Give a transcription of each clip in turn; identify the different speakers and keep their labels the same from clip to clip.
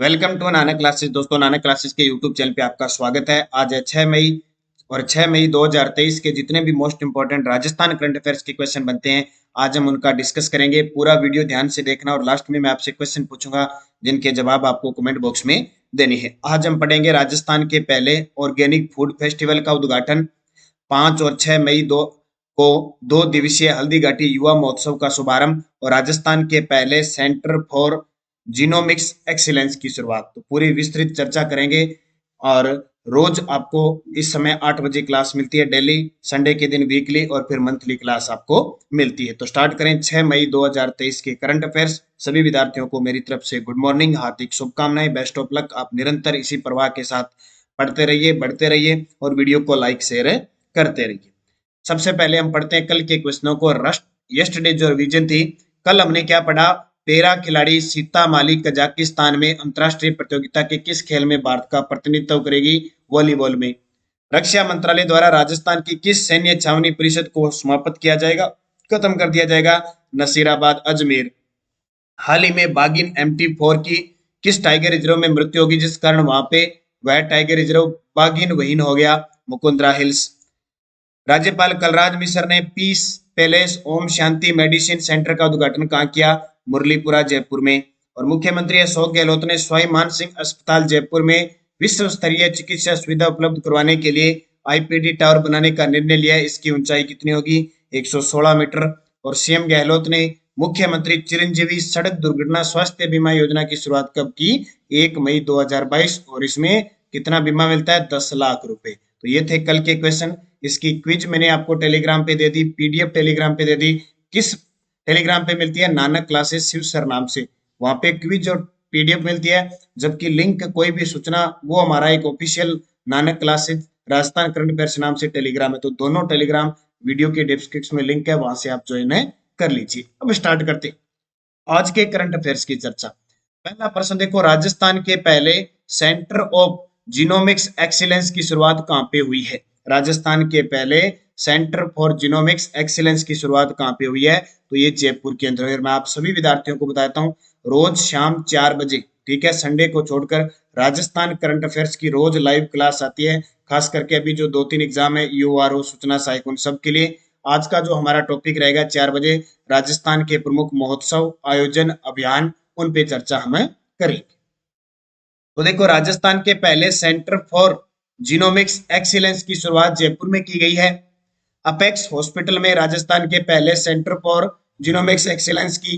Speaker 1: Welcome to Nanak classes. दोस्तों, Nanak classes के YouTube channel पे आपका स्वागत है। आज है 6 मई और 6 मई 2023 के जितने भी most important Rajasthan current affairs के क्वेश्चन बनते हैं, आज हम उनका डिस्कस करेंगे। पूरा वीडियो ध्यान से देखना और लास्ट में मैं आपसे क्वेश्चन पूछूंगा जिनके जवाब आपको कमेंट बॉक्स में देनी है। आज हम पढ़ेंगे राजस्थान के पहले ऑर्गेनिक फूड फेस्टिवल का उद्घाटन, 5 और 6 मई को 2 दिवसीय हल्दी घाटी युवा महोत्सव का शुभारंभ और राजस्थान के पहले सेंटर फॉर जीनोमिक्स एक्सीलेंस की शुरुआत। तो पूरी विस्तृत चर्चा करेंगे और रोज आपको इस समय 8 बजे क्लास मिलती है डेली, संडे के दिन वीकली और फिर मंथली क्लास आपको मिलती है। तो स्टार्ट करें 6 मई 2023 के करंट अफेयर्स। सभी विद्यार्थियों को मेरी तरफ से गुड मॉर्निंग, हार्दिक शुभकामनाएं, बेस्ट ऑफ लक। आप निरंतर इसी प्रवाह के साथ पढ़ते रहिए, बढ़ते रहिए और वीडियो को लाइक शेयर करते रहिए। सबसे पहले हम पढ़ते हैं कल के क्वेश्चनों को। यस्टरडे जो रिवीजन थी, कल हमने क्या पढ़ा? पैरा खिलाड़ी सीता माली कजाकिस्तान में अंतरराष्ट्रीय प्रतियोगिता के किस खेल में भारत का प्रतिनिधित्व करेगी? वॉलीबॉल में। रक्षा मंत्रालय द्वारा राजस्थान की किस सैन्य छावनी परिषद को समाप्त किया जाएगा, खत्म कर दिया जाएगा? नसीराबाद, अजमेर। हाल ही में बागिन MT4 की किस टाइगर रिजर्व में मृत्यु होगी, जिस कारण वहां पे वह टाइगर रिजर्व बागिन वहीन हो गया? मुकुंदरा हिल्स। राज्यपाल कलराज मिश्र ने piece palace Om Shanti medicine centre का उद्घाटन कहाँ किया? मुरलीपुरा, जयपुर में। और मुख्यमंत्री अशोक गहलोत ने सवाई मानसिंह अस्पताल जयपुर में विश्व स्तरीय चिकित्सा सुविधा उपलब्ध करवाने के लिए IPD टावर बनाने का निर्णय लिया है। इसकी ऊंचाई कितनी होगी? 116 मीटर। और CM गहलोत ने मुख्यमंत्री चिरंजीवी सड़क दुर्घटना स्वास्थ्य बीमा योजना की शुरुआत कब की? 1 मई 2022। और इसमें कितना बीमा मिलता है? 10 लाख रुपए। तो ये थे कल के क्वेश्चन। इसकी क्विज मैंने आपको टेलीग्राम पे दे दी, PDF टेलीग्राम पे दे दी। किस टेलीग्राम पे मिलती है? नानक क्लासेस शिव सर नाम से। वहां पे क्विज और PDF मिलती है, जबकि लिंक कोई भी सूचना वो हमारा एक official Nanak classes Rajasthan current affairs नाम से टेलीग्राम है। तो दोनों टेलीग्राम वीडियो के डिस्क्रिप्शन में लिंक है, वहां से आप ज्वाइन कर लीजिए। अब स्टार्ट करते आज के करंट अफेयर्स की चर्चा। पहला प्रश्न देखो, राजस्थान के पहले सेंटर ऑफ जीनोमिक्स एक्सीलेंस की शुरुआत कहां पे हुई है? राजस्थान के पहले सेंटर फॉर जीनोमिक्स एक्सीलेंस की शुरुआत कहां पे हुई है? तो ये जयपुर के अंदर है। मैं आप सभी विद्यार्थियों को बताता हूँ, रोज शाम 4 बजे, ठीक है, संडे को छोड़कर राजस्थान करंट अफेयर्स की रोज लाइव क्लास आती है। खास करके अभी जो 2-3 एग्जाम है, URO, सूचना सहायक, उन सब के लिए आज का जो हमारा टॉपिक रहेगा 4 बजे, राजस्थान के प्रमुख महोत्सव, आयोजन, अभियान, उन पे चर्चा हम करेंगे। तो देखो, राजस्थान के पहले सेंटर फॉर जीनोमिक्स एक्सीलेंस की शुरुआत जयपुर में की गई है। अपेक्स हॉस्पिटल में राजस्थान के पहले सेंटर फॉर जीनोमिक्स एक्सीलेंस की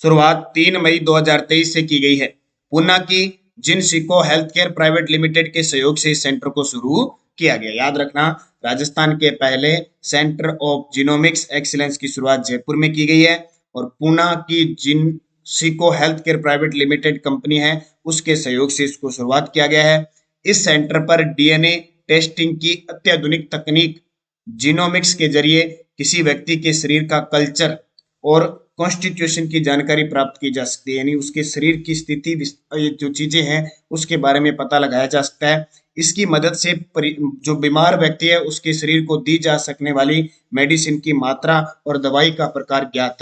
Speaker 1: शुरुआत 3 मई 2023 से की गई है। पूना की जिनसिको हेल्थ केयर प्राइवेट लिमिटेड के सहयोग से इस सेंटर को शुरू किया गया। याद रखना, राजस्थान के पहले सेंटर ऑफ जीनोमिक्स एक्सीलेंस की शुरुआत जयपुर में की गई है और पूना की जिनसिको health care private limited company है, उसके सहयोग से इसको शुरुआत किया गया है। इस सेंटर पर DNA टेस्टिंग की अत्याधुनिक तकनीक जीनोमिक्स के जरिए किसी व्यक्ति के शरीर का कल्चर और कॉन्स्टिट्यूशन की जानकारी प्राप्त की जा सकती है, यानी उसके शरीर की स्थिति, जो चीजें हैं उसके बारे में पता लगाया जा सकता है। इसकी मदद से जो बीमार व्यक्ति है उसके शरीर को दी जा सकने वाली मेडिसिन की मात्रा और दवाई का प्रकार ज्ञात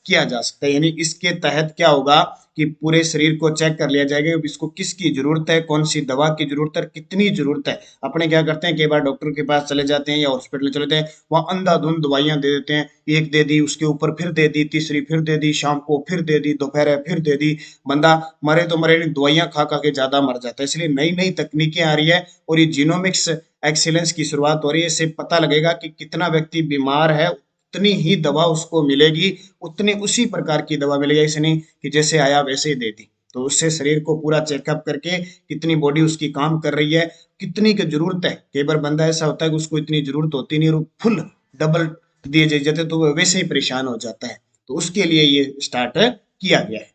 Speaker 1: किया जा सकता है। यानी इसके तहत क्या होगा कि पूरे शरीर को चेक कर लिया जाएगा कि इसको किसकी जरूरत है, कौन सी दवा की जरूरत है, कितनी जरूरत है। अपने क्या करते हैं, कई बार डॉक्टर के पास चले जाते हैं या हॉस्पिटल चले जाते हैं, वहां अंधाधुंध दवाइयां दे देते हैं, एक दे दी, उसके ऊपर फिर दे दी, तीसरी फिर दे दी, शाम को फिर दे दी, दोपहर फिर दे दी। बंदा मरे तो मरे नहीं, दवाइयां खा खा के ज्यादा मर जाता है। इसलिए नई नई तकनीकें आ रही है और ये जीनोमिक्स एक्सीलेंस की शुरुआत हो रही है। इससे पता लगेगा कि कितना व्यक्ति बीमार है, उतनी ही दवा उसको मिलेगी, उतनी उसी प्रकार की दवा मिलेगी। ऐसे नहीं कि जैसे आया वैसे ही दे दी। तो उससे शरीर को पूरा चेकअप करके कितनी बॉडी उसकी काम कर रही है, कितनी की जरूरत है। कई बार बंदा ऐसा होता है कि उसको इतनी जरूरत होती नहीं और फुल डबल दिए जाते, तो वो वैसे ही परेशान हो जाता है। तो उसके लिए ये स्टार्ट किया गया है।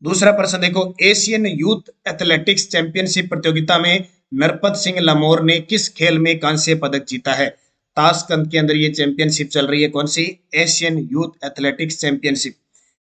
Speaker 1: दूसरा प्रश्न देखो, एशियन यूथ एथलेटिक्स चैंपियनशिप प्रतियोगिता में नरपत सिंह लमोर ने किस खेल में कांस्य पदक जीता है? ताशकंद के अंदर ये चैंपियनशिप चल रही है, कौन सी? Asian youth athletics championship.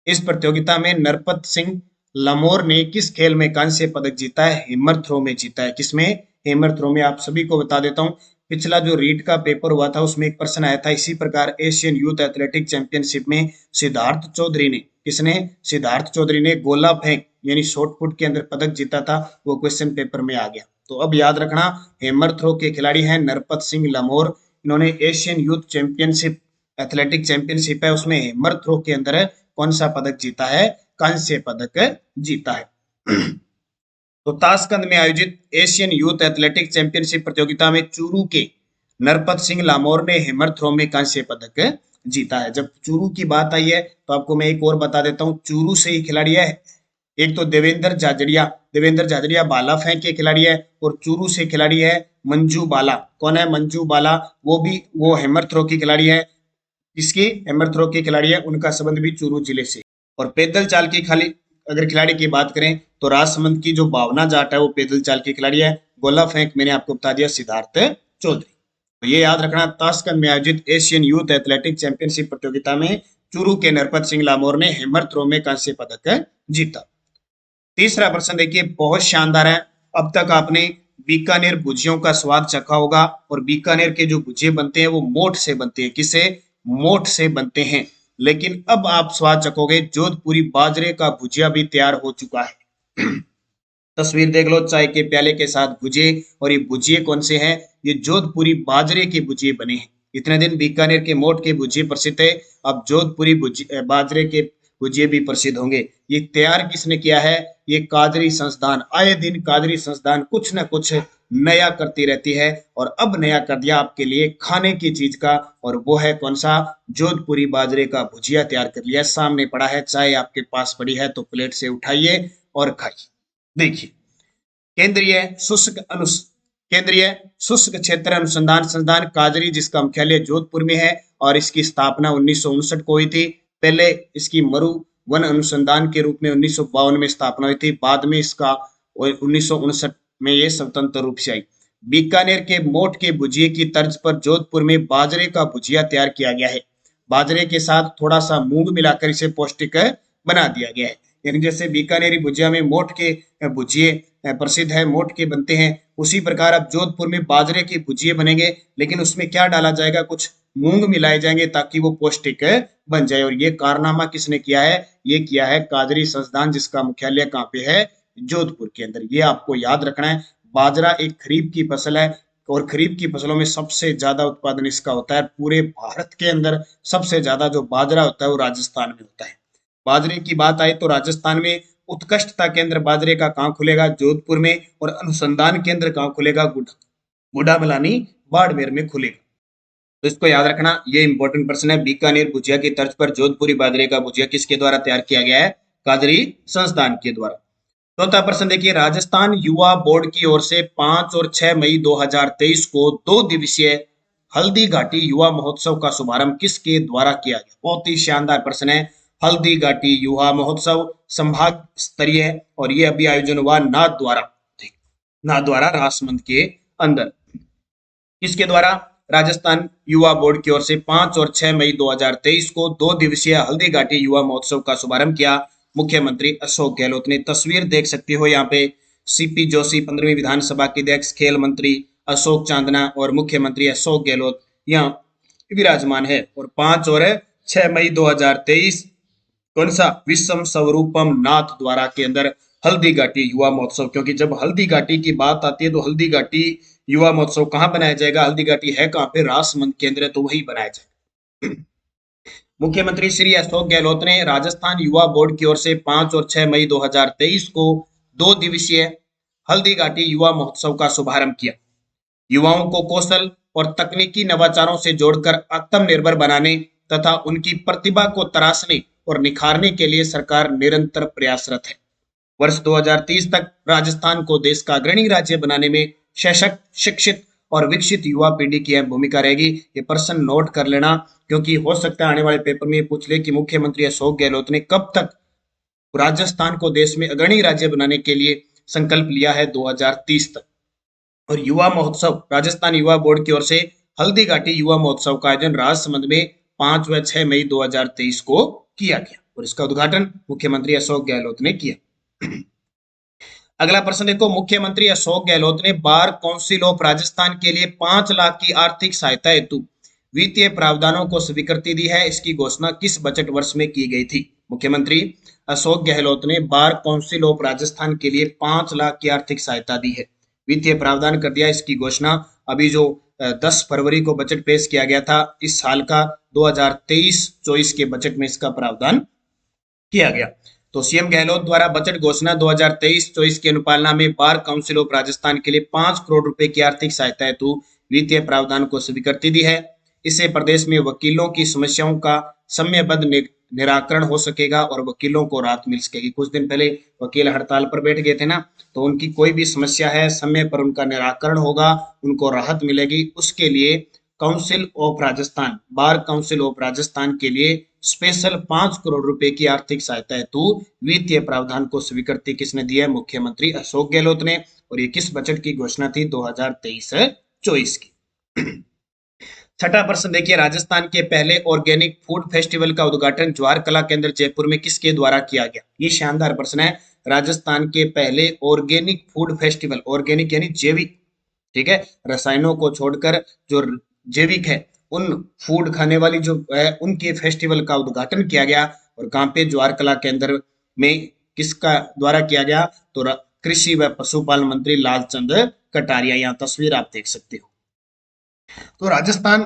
Speaker 1: इस प्रतियोगिता में नरपत सिंह लमोर ने किस खेल में कांस्य पदक जीता है? हेमर थ्रो में जीता है। किसमें? हेमर थ्रो में। आप सभी को बता देता हूँ, पिछला जो रीट का पेपर हुआ था उसमें एक प्रश्न आया था इसी प्रकार। एशियन यूथ एथलेटिक चैंपियनशिप में सिद्धार्थ चौधरी ने, किसने? सिद्धार्थ चौधरी ने गोला फेंक यानी शॉटपुट के अंदर पदक जीता था, वो क्वेश्चन पेपर में आ गया। तो अब याद रखना, हैमर थ्रो के खिलाड़ी हैं नरपत सिंह लामोर। इन्होंने Asian youth championship, athletic championship है, उसमें हैमर थ्रो के अंदर कौन सा पदक जीता है? कांस्य पदक जीता है। तो ताशकंद में आयोजित एशियन यूथ एथलेटिक चैंपियनशिप प्रतियोगिता में चूरू के नरपत सिंह लामोर ने हैमर थ्रो में कांस्य पदक जीता है। जब चूरू की बात आई है तो आपको मैं एक और बता देता हूँ, चूरू से ही खिलाड़ी है। एक तो देवेंद्र झाझड़िया भाला फेंक के खिलाड़ी है, और चूरू से खिलाड़ी है मंजू बाला। कौन है? मंजू बाला। वो हैमर थ्रो की खिलाड़ी है। इसकी हैमर थ्रो की खिलाड़ी है, उनका संबंध भी चूरू जिले से। और पैदल चाल की खाली अगर खिलाड़ी की बात करें तो राजसमंद की जो भावना जाट है वो पैदल चाल की खिलाड़ी है। गोला फेंक मैंने आपको बता दिया सिद्धार्थ चौधरी। तो ये याद रखना, ताशकंद में आयोजित एशियन यूथ एथलेटिक चैंपियनशिप प्रतियोगिता में चूरू के नरपत सिंह लामोर ने हैमर थ्रो में कांस्य पदक जीता। तीसरा प्रश्न देखिए, बहुत शानदार है। अब तक आपने बीकानेर भुजियों का स्वाद चखा होगा, और बीकानेर के जो भुजिए बनते हैं वो मोठ से बनते हैं। किसे? मोठ से बनते हैं। लेकिन अब आप स्वाद चखोगे, जोधपुरी बाजरे का भुजिया भी तैयार हो चुका है। तस्वीर देख लो, चाय के प्याले के साथ भुजिए, और ये भुजिए कौन से हैं? ये जोधपुरी बाजरे के भुजिए बने हैं। इतने दिन बीकानेर के मोठ के भुजिए प्रसिद्ध है, अब जोधपुरी बाजरे के भुजिए भी प्रसिद्ध होंगे। ये तैयार किसने किया है? ये कादरी संस्थान। आए दिन कादरी संस्थान कुछ न कुछ नया करती रहती है, और अब नया कर दिया आपके लिए खाने की चीज का, और वो है कौन सा? जोधपुरी बाजरे का भुजिया तैयार कर लिया। सामने पड़ा है, चाय आपके पास पड़ी है तो प्लेट से उठाइए और खाइए। देखिए, केंद्रीय शुष्क क्षेत्र अनुसंधान संस्थान काजरी, जिसका मुख्यालय जोधपुर में है, और इसकी स्थापना 1959 को हुई थी। पहले इसकी मरु वन अनुसंधान के रूप में 1952 में स्थापना हुई थी। बाद में इसका 1959 में ये स्वतंत्र रूप से आई। बीकानेर के मोठ के भुजिए की तर्ज पर जोधपुर में बाजरे का भुजिया तैयार किया गया है। बाजरे के साथ थोड़ा सा मूंग मिलाकर इसे पौष्टिक बना दिया गया है। यानी जैसे बीकानेरी भुजिया में मोठ के भुजिए प्रसिद्ध है, मोठ के बनते हैं, उसी प्रकार अब जोधपुर में बाजरे के भुजिए बनेंगे, लेकिन उसमें क्या डाला जाएगा? कुछ मूंग मिलाए जाएंगे ताकि वो पौष्टिक बन जाए। और ये कारनामा किसने किया है? ये किया है काजरी संस्थान, जिसका मुख्यालय कहाँ पे है? जोधपुर के अंदर। ये आपको याद रखना है। बाजरा एक खरीफ की फसल है, और खरीफ की फसलों में सबसे ज्यादा उत्पादन इसका होता है। पूरे भारत के अंदर सबसे ज्यादा जो बाजरा होता है वो राजस्थान में होता है। बाजरे की बात आए तो राजस्थान में उत्कृष्टता केंद्र बाजरे का कहाँ खुलेगा? जोधपुर में। और अनुसंधान केंद्र कहाँ खुलेगा? गुडामलानी बाड़मेर में खुलेगा। तो इसको याद रखना, ये इंपॉर्टेंट प्रश्न है। बीकानेर भुजिया की तर्ज पर जोधपुरी बाजरे का भुजिया किसके द्वारा तैयार किया गया है? काजरी संस्थान के द्वारा। चौथा प्रश्न देखिए, राजस्थान युवा बोर्ड की ओर से 5 और 6 मई 2023 को 2 दिवसीय हल्दी घाटी युवा महोत्सव का शुभारंभ किसके द्वारा किया गया? बहुत ही शानदार प्रश्न है। हल्दी घाटी युवा महोत्सव संभाग स्तरीय है, और ये अभी आयोजन हुआ नाथद्वारा राजसमंद के अंदर। किसके द्वारा? राजस्थान युवा बोर्ड की ओर से 5 और 6 मई 2023 को 2 दिवसीय हल्दी घाटी युवा महोत्सव का शुभारंभ किया मुख्यमंत्री अशोक गहलोत ने। तस्वीर देख सकते हो यहाँ पे, सीपी जोशी 15वीं विधानसभा के अध्यक्ष, खेल मंत्री अशोक चांदना और मुख्यमंत्री अशोक गहलोत यहाँ विराजमान है। और 5 और 6 मई 2023 कौन सा? विश्व स्वरूपम नाथ द्वारा के अंदर हल्दी घाटी युवा महोत्सव। क्योंकि जब हल्दी घाटी की बात आती है तो हल्दी घाटी युवा महोत्सव कहाँ बनाया जाएगा? हल्दी घाटी है कहाँ पे? राजसमंद के अंदर, तो वही बनाया जाएगा। मुख्यमंत्री श्री अशोक गहलोत ने राजस्थान युवा बोर्ड की ओर से 5 और 6 मई 2023 को 2 दिवसीय हल्दी घाटी युवा महोत्सव का शुभारंभ किया। युवाओं को कौशल और तकनीकी नवाचारों से जोड़कर आत्मनिर्भर बनाने तथा उनकी प्रतिभा को तराशने और निखारने के लिए सरकार निरंतर प्रयासरत है। वर्ष 2030 तक राजस्थान को देश का अग्रणी राज्य बनाने में सशक्त, शिक्षित और विकसित युवा पीढ़ी की अहम भूमिका रहेगी। ये प्रश्न नोट कर लेना, क्योंकि हो सकता है आने वाले पेपर में पूछ ले कि मुख्यमंत्री अशोक गहलोत ने कब तक राजस्थान को देश में अग्रणी राज्य बनाने के लिए संकल्प लिया है? 2030 तक। और युवा महोत्सव, राजस्थान युवा बोर्ड की ओर से हल्दी घाटी युवा महोत्सव का आयोजन राजसमंद में 5 व 6 मई 2023 को किया गया, और इसका उद्घाटन मुख्यमंत्री अशोक गहलोत ने किया। अगला प्रश्न देखो, मुख्यमंत्री अशोक गहलोत ने बार काउंसिल ऑफ राजस्थान के लिए 5 लाख की आर्थिक सहायता हेतु वित्तीय प्रावधानों को स्वीकृति दी है। इसकी घोषणा किस बजट वर्ष में की गई थी? मुख्यमंत्री अशोक गहलोत ने बार काउंसिल ऑफ राजस्थान के लिए 5 लाख की आर्थिक सहायता दी है। वित्तीय प्रावधान कर दिया। इसकी घोषणा अभी जो 10 फरवरी को बजट पेश किया गया था, इस साल का 2023-24 के बजट में इसका प्रावधान किया गया। तो सीएम गहलोत द्वारा बजट घोषणा 2023-24 की अनुपालना में बार काउंसिल ऑफ राजस्थान के लिए 5 करोड़ रुपए की आर्थिक सहायता हेतु वित्तीय प्रावधान को स्वीकृति दी है। इससे प्रदेश में वकीलों की समस्याओं का समयबद्ध निराकरण हो सकेगा और वकीलों को राहत मिल सकेगी। कुछ दिन पहले वकील हड़ताल पर बैठ गए थे ना, तो उनकी कोई भी समस्या है समय पर उनका निराकरण होगा, उनको राहत मिलेगी। उसके लिए council of Rajasthan, bar council of Rajasthan के लिए स्पेशल 5 करोड़ रुपए की आर्थिक सहायता हेतु वित्तीय प्रावधान को स्वीकृति किसने दी है? मुख्यमंत्री अशोक गहलोत ने। और ये किस बजट की घोषणा थी? 2023-24 की। छठा प्रश्न देखिए, राजस्थान के पहले ऑर्गेनिक फूड फेस्टिवल का उद्घाटन जवाहर कला केंद्र जयपुर में किसके द्वारा किया गया? ये शानदार प्रश्न है। राजस्थान के पहले ऑर्गेनिक फूड फेस्टिवल, ऑर्गेनिक यानी जैविक, ठीक है, रसायनों को छोड़कर जो जैविक है, उन फूड खाने वाली जो है उनके फेस्टिवल का उद्घाटन किया गया। और कहाँ पे? जवाहर कला केंद्र में। किसका द्वारा किया गया? तो कृषि व पशुपालन मंत्री लालचंद कटारिया। यहाँ तस्वीर आप देख सकते हो। तो राजस्थान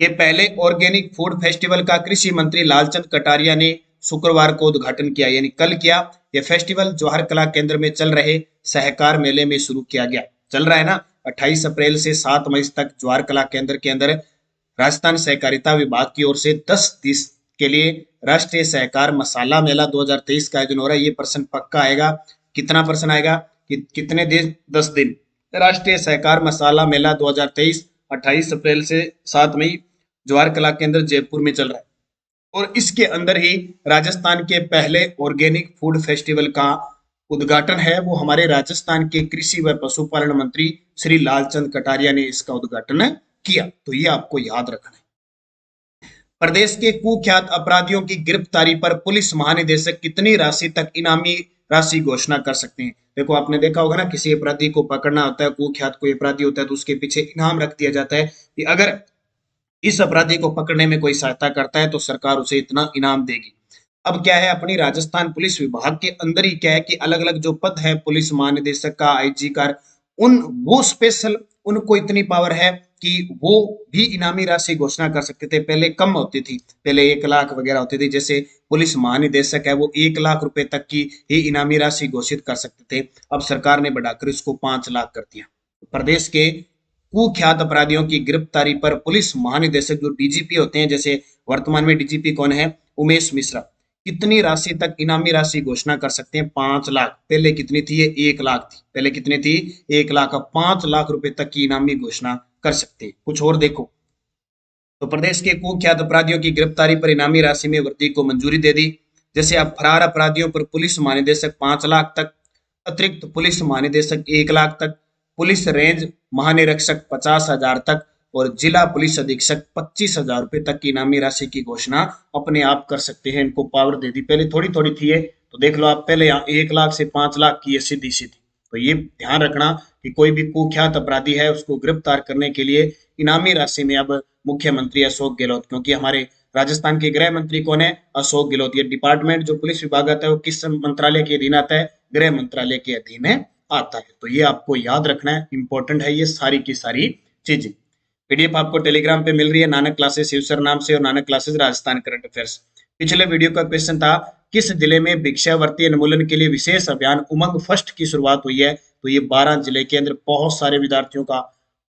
Speaker 1: के पहले ऑर्गेनिक फूड फेस्टिवल का कृषि मंत्री लालचंद कटारिया ने शुक्रवार को उद्घाटन किया, यानी कल किया। यह फेस्टिवल जवाहर कला केंद्र में चल रहे सहकार मेले में शुरू किया गया। चल रहा है ना, 28 अप्रैल से 7 मई तक जवाहर कला केंद्र के अंदर राजस्थान सहकारिता विभाग की ओर से 10 दिन के लिए राष्ट्रीय सहकार मसाला मेला 2023 का आयोजन हो रहा है। ये प्रश्न पक्का आएगा। कितना प्रश्न आएगा कि कितने दिन? 10 दिन। राष्ट्रीय सहकार मसाला मेला 2023 28 अप्रैल से 7 मई जवाहर कला केंद्र जयपुर में चल रहा है। और इसके अंदर ही राजस्थान के पहले ऑर्गेनिक फूड फेस्टिवल का उद्घाटन है, वो हमारे राजस्थान के कृषि व पशुपालन मंत्री श्री लालचंद कटारिया ने इसका उद्घाटन किया। तो ये आपको याद रखना है। प्रदेश के कुख्यात अपराधियों की गिरफ्तारी पर पुलिस महानिदेशक कितनी राशि तक इनामी राशि घोषणा कर सकते हैं? देखो, आपने देखा होगा ना, किसी अपराधी को पकड़ना होता है, कुख्यात कोई अपराधी होता है, तो उसके पीछे इनाम रख दिया जाता है कि अगर इस अपराधी को पकड़ने में कोई सहायता करता है तो सरकार उसे इतना इनाम देगी। अब क्या है, अपनी राजस्थान पुलिस विभाग के अंदर ही क्या है कि अलग अलग जो पद है, पुलिस महानिदेशक का, आईजी का, वो स्पेशल, उनको इतनी पावर है कि वो भी इनामी राशि घोषणा कर सकते थे। पहले कम होती थी, पहले 1 लाख वगैरह होती थी। जैसे पुलिस महानिदेशक है, वो 1 लाख रुपए तक की ही इनामी राशि घोषित कर सकते थे। अब सरकार ने बढ़ाकर इसको 5 लाख कर दिया। प्रदेश के कुख्यात अपराधियों की गिरफ्तारी पर पुलिस महानिदेशक जो डीजीपी होते हैं, जैसे वर्तमान में डीजीपी कौन है? उमेश मिश्रा, कितनी राशि तक इनामी राशि घोषणा कर सकते हैं? 5 लाख। पहले कितनी थी? ये 1 लाख थी। पहले कितनी थी? 1 लाख। अब 5 लाख रुपए तक की इनामी घोषणा कर सकते हैं। कुछ और देखो, तो प्रदेश के कुख्यात अपराधियों की गिरफ्तारी पर इनामी राशि में वृद्धि को मंजूरी दे दी। जैसे अब फरार अपराधियों पर पुलिस महानिदेशक 5 लाख तक, अतिरिक्त पुलिस महानिदेशक 1 लाख तक, पुलिस रेंज महानिरीक्षक 50,000 तक और जिला पुलिस अधीक्षक 25,000 रुपए तक की इनामी राशि की घोषणा अपने आप कर सकते हैं। इनको पावर दे दी। पहले थोड़ी थोड़ी थी ये, तो देख लो आप, पहले यहाँ 1 लाख से 5 लाख की ये सीधी सीधी। तो ये ध्यान रखना कि कोई भी कुख्यात अपराधी है उसको गिरफ्तार करने के लिए इनामी राशि में अब मुख्यमंत्री अशोक गहलोत, क्योंकि हमारे राजस्थान के गृह मंत्री कौन है? अशोक गहलोत। ये डिपार्टमेंट जो पुलिस विभाग आता है वो किस मंत्रालय के अधीन आता है? गृह मंत्रालय के अधीन आता है। तो ये आपको याद रखना है, इंपॉर्टेंट है ये सारी की सारी चीजें। पीडीएफ आपको टेलीग्राम पे मिल रही है, नानक क्लासेस यूसर नाम से, और Nanak classes Rajasthan current affairs. पिछले वीडियो का क्वेश्चन था, किस जिले में भिक्षावृत्ति निर्मूलन के लिए विशेष अभियान उमंग फर्स्ट की शुरुआत हुई है? तो ये 12 जिले के अंदर बहुत सारे विद्यार्थियों का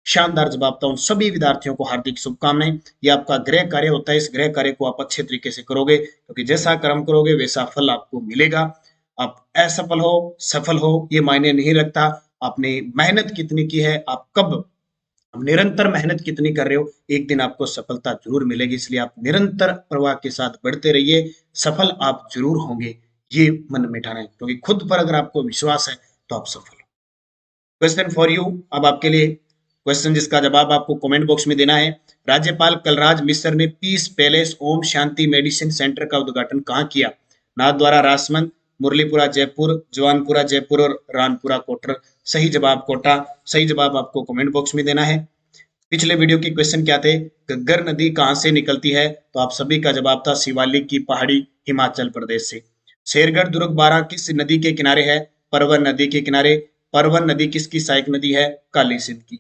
Speaker 1: शानदार जवाब था। उन सभी विद्यार्थियों को हार्दिक शुभकामनाएं। ये आपका गृह कार्य होता है, इस गृह कार्य को आप अच्छे तरीके से करोगे, क्योंकि जैसा कर्म करोगे वैसा फल आपको मिलेगा। आप असफल हो सफल हो ये मायने नहीं रखता, आपने मेहनत कितनी की है, आप कब निरंतर मेहनत कितनी कर रहे हो, एक दिन आपको सफलता जरूर मिलेगी। इसलिए आप निरंतर प्रवाह के साथ बढ़ते रहिए, सफल आप जरूर होंगे, ये मन में ठाना है, क्योंकि खुद पर अगर आपको विश्वास है तो आप सफल हो। क्वेश्चन फॉर यू, अब आपके लिए क्वेश्चन जिसका जवाब आपको कमेंट बॉक्स में देना है। राज्यपाल कलराज मिश्र ने piece palace Om Shanti medicine centre का उद्घाटन कहाँ किया? नाथद्वारा राजमंद, मुरलीपुरा जयपुर, जवानपुरा जयपुर और रानपुरा कोटर। सही जवाब कोटा। सही जवाब आपको कमेंट बॉक्स में देना है। पिछले वीडियो के क्वेश्चन क्या थे? घग्गर नदी कहाँ से निकलती है? तो आप सभी का जवाब था शिवालिक की पहाड़ी, हिमाचल प्रदेश से। शेरगढ़ दुर्ग बारां किस नदी के किनारे है? परवन नदी के किनारे। परवन नदी किसकी सहायक नदी है? काली सिंध की।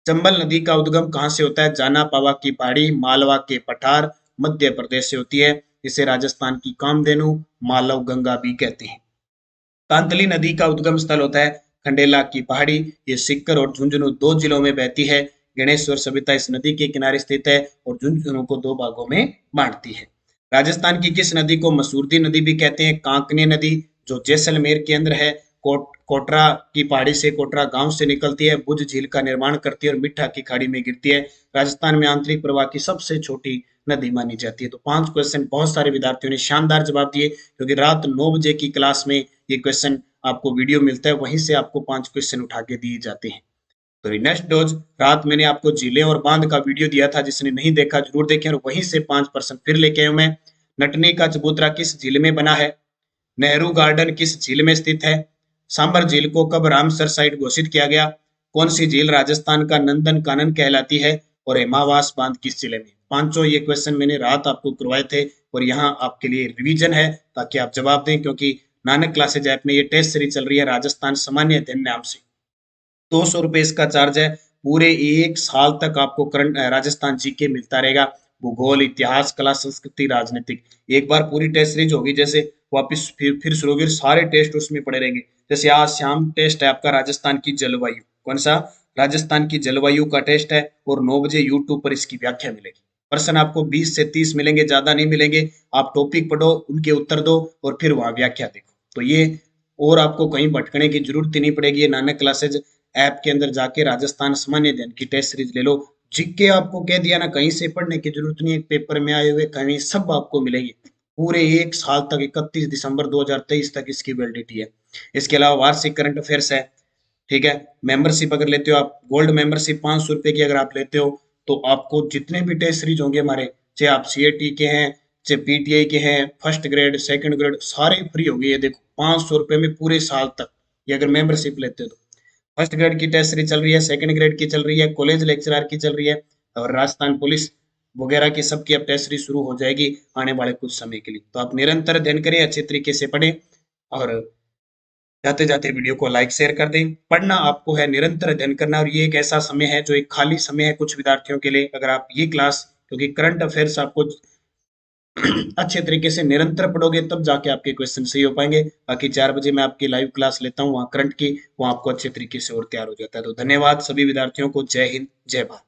Speaker 1: चंबल नदी का उद्गम कहाँ से होता है? जाना पावा की पहाड़ी, मालवा के पठार, मध्य प्रदेश से होती है। इसे राजस्थान की कामधेनु, मालव गंगा भी कहते हैं। कांतली नदी का उद्गम स्थल होता है खंडेला की पहाड़ी। ये सीकर और झुंझुनू दो जिलों में बहती है। गणेश्वर सभ्यता इस नदी के किनारे स्थित है और झुंझुनू को दो भागों में बांटती है। राजस्थान की किस नदी को मसूरदी नदी भी कहते हैं? कांकनी नदी, जो जैसलमेर के अंदर है। कोटरा की पहाड़ी से, कोटरा गांव से निकलती है, भुज झील का निर्माण करती है और मिठा की खाड़ी में गिरती है। राजस्थान में आंतरिक प्रवाह की सबसे छोटी नदी मानी जाती है। तो 5 क्वेश्चन बहुत सारे विद्यार्थियों ने शानदार जवाब दिए, क्योंकि रात 9 बजे की क्लास में ये क्वेश्चन आपको वीडियो मिलता है, वहीं से आपको 5 क्वेश्चन उठा के दिए जाते हैं। तो नेक्स्ट डोज रात मैंने आपको जिले और बांध का वीडियो दिया था, जिसने नहीं देखा जरूर देखें, और वहीं से 5% फिर लेके आया मैं। नटनी का चबूतरा किस झील में बना है? नेहरू गार्डन किस झील में स्थित है? सांबर झील को कब रामसर साइट घोषित किया गया? कौन सी झील राजस्थान का नंदन कानन कहलाती है? और हेमावास बांध किस जिले में? पांचों ये क्वेश्चन मैंने रात आपको करवाए थे, और यहाँ आपके लिए रिवीजन है ताकि आप जवाब दें, क्योंकि नानक क्लासेज ऐप में ये टेस्ट सीरीज चल रही है राजस्थान सामान्य अध्ययन नाम से। 200 रुपए इसका चार्ज है। पूरे 1 साल तक आपको करंट राजस्थान जीके मिलता रहेगा। भूगोल, इतिहास, कला, संस्कृति, राजनीतिक। एक बार पूरी टेस्ट सीरीज होगी, जैसे वापस फिर शुरू होगी, सारे टेस्ट उसमें पड़े रहेंगे। जैसे आज शाम टेस्ट है आपका राजस्थान की जलवायु। कौन सा? राजस्थान की जलवायु का टेस्ट है, और 9 बजे यूट्यूब पर इसकी व्याख्या मिलेगी। पर्सन आपको 20 से 30 मिलेंगे, ज्यादा नहीं मिलेंगे। आप टॉपिक पढ़ो, उनके उत्तर दो, और फिर वहां व्याख्या देखो। तो ये, और आपको कहीं भटकने की जरूरत ही नहीं पड़ेगी। ये नानक क्लासेज ऐप के अंदर जाके राजस्थान सामान्य अध्ययन की टेस्ट सीरीज ले लो। जीके आपको कह दिया ना, कहीं से पढ़ने की जरूरत नहीं है, पेपर में आए हुए कहीं सब आपको मिलेगी। पूरे 1 साल तक, 31 दिसंबर 2023 तक इसकी वैलिडिटी है। इसके अलावा वार्षिक करंट अफेयर्स है। ठीक है, मेंबरशिप अगर लेते हो आप, गोल्ड मेंबरशिप 500 रुपए की अगर आप लेते हो, तो आपको जितने भी टेस्ट सीरीज होंगे हमारे, चाहे आप सीएटी के हैं, चाहे पीटीआई के हैं, फर्स्ट ग्रेड, सेकंड ग्रेड, सारे फ्री हो गए। ये देखो 500 रुपए में पूरे साल तक, ये अगर मेंबरशिप लेते हो तो। फर्स्ट ग्रेड की टेस्ट सीरीज चल रही है, सेकंड ग्रेड की चल रही है, कॉलेज लेक्चरर की चल रही है, और राजस्थान पुलिस वगैरह की सबकी अब टेस्ट सीरीज शुरू हो जाएगी आने वाले कुछ समय के लिए। तो आप निरंतर अध्ययन करें, अच्छे तरीके से पढ़ें, और जाते जाते वीडियो को लाइक शेयर कर दें। पढ़ना आपको है, निरंतर अध्ययन करना, और ये एक ऐसा समय है जो एक खाली समय है कुछ विद्यार्थियों के लिए। अगर आप ये क्लास, क्योंकि करंट अफेयर्स आपको अच्छे तरीके से निरंतर पढ़ोगे, तब जाके आपके क्वेश्चन सही हो पाएंगे। बाकी 4 बजे मैं आपकी लाइव क्लास लेता हूँ वहाँ करंट की, वो आपको अच्छे तरीके से और तैयार हो जाता है। तो धन्यवाद सभी विद्यार्थियों को। जय हिंद, जय भारत।